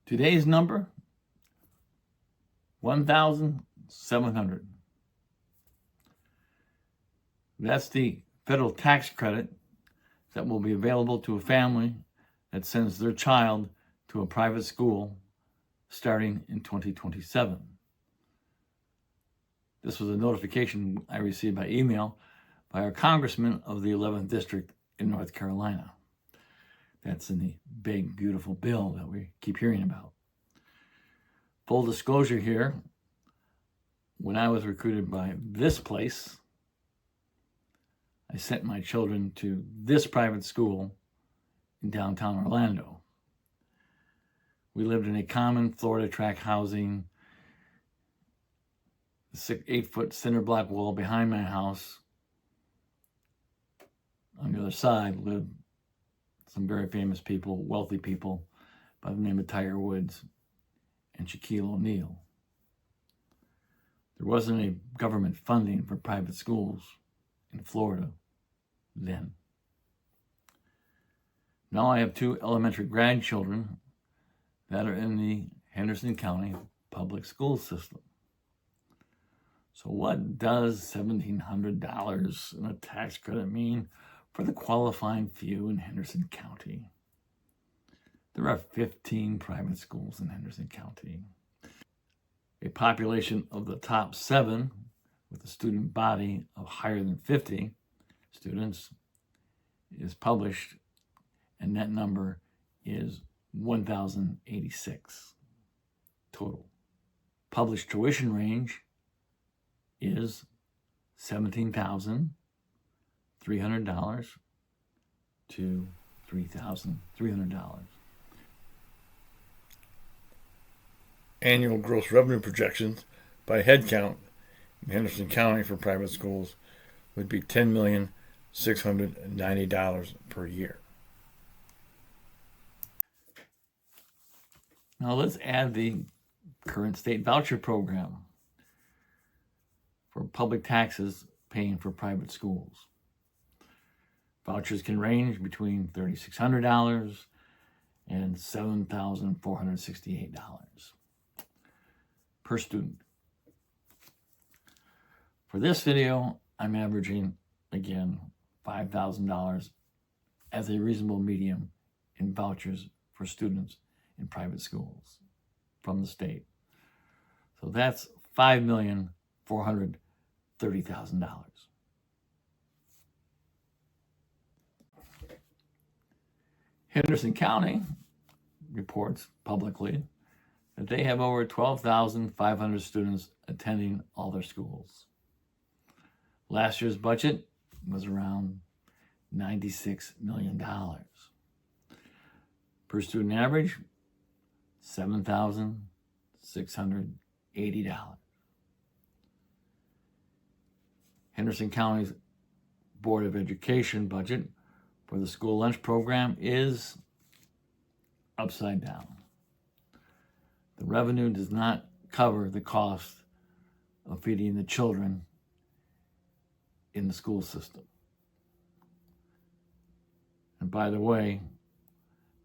Today's number, 1,700. That's the federal tax credit that will be available to a family that sends their child to a private school starting in 2027. This was a notification I received by email by our congressman of the 11th District in North Carolina. That's in the big, beautiful bill that we keep hearing about. Full disclosure here, when I was recruited by this place, I sent my children to this private school in downtown Orlando. We lived in a common Florida track housing, 8-foot cinder block wall behind my house. On the other side lived some very famous people, wealthy people, by the name of Tiger Woods and Shaquille O'Neal. There wasn't any government funding for private schools in Florida then. Now I have 2 elementary grandchildren that are in the Henderson County public school system. So what does $1,700 in a tax credit mean for the qualifying few in Henderson County? There are 15 private schools in Henderson County. A population of the top 7 with a student body of higher than 50 students is published, and that number is 1,086 total. Published tuition range is $17,300 to $3,300. Annual gross revenue projections by head count in Henderson County for private schools would be $10,690 per year. Now let's add the current state voucher program for public taxes paying for private schools. Vouchers can range between $3,600 and $7,468 per student. For this video, I'm averaging, again, $5,000 as a reasonable medium in vouchers for students in private schools from the state. So that's $5,430,000. Henderson County reports publicly that they have over 12,500 students attending all their schools. Last year's budget was around $96 million. Per student average, $7,680. Henderson County's Board of Education budget for the school lunch program is upside down. The revenue does not cover the cost of feeding the children in the school system. And by the way,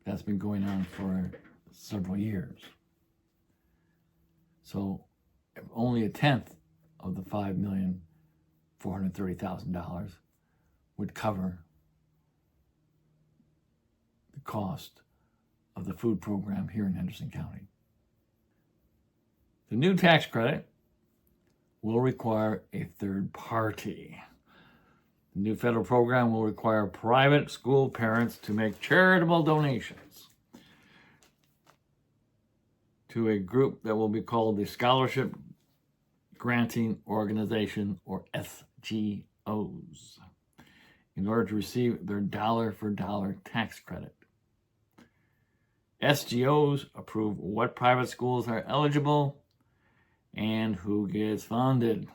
that's been going on for several years. So if only a tenth of the $5,430,000 would cover the cost of the food program here in Henderson County. The new tax credit will require a third party. The new federal program will require private school parents to make charitable donations to a group that will be called the Scholarship Granting Organization, or SGOs, in order to receive their dollar-for-dollar tax credit. SGOs approve what private schools are eligible and who gets funded.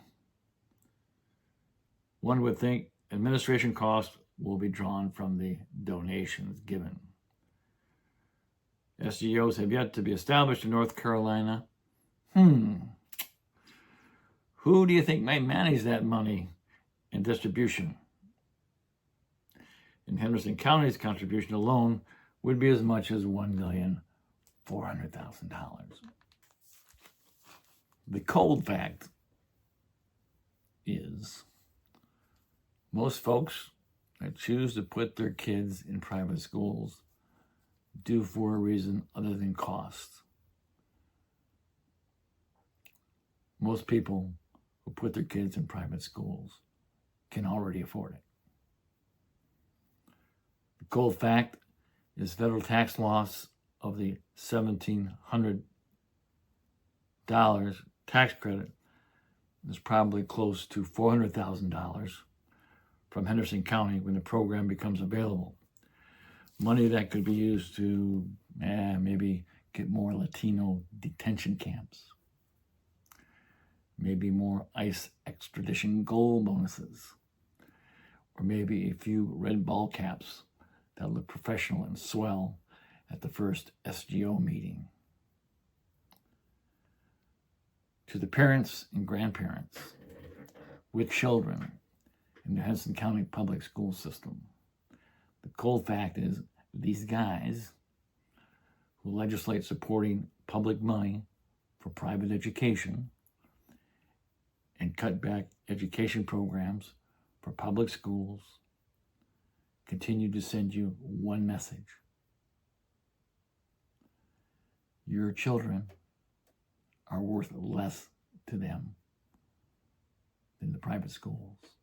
One would think administration costs will be drawn from the donations given. SGOs have yet to be established in North Carolina. Who do you think might manage that money and distribution? In Henderson County's contribution alone would be as much as $1,400,000. $400,000. The cold fact is most folks that choose to put their kids in private schools do for a reason other than cost. Most people who put their kids in private schools can already afford it. The cold fact is federal tax loss of the $1,700 tax credit is probably close to $400,000 from Henderson County when the program becomes available. Money that could be used to maybe get more Latino detention camps, maybe more ICE extradition goal bonuses, or maybe a few red ball caps that look professional and swell at the first SGO meeting. To the parents and grandparents with children in the Henderson County public school system, the cold fact is these guys who legislate supporting public money for private education and cut back education programs for public schools continue to send you one message. Your children are worth less to them than the private schools.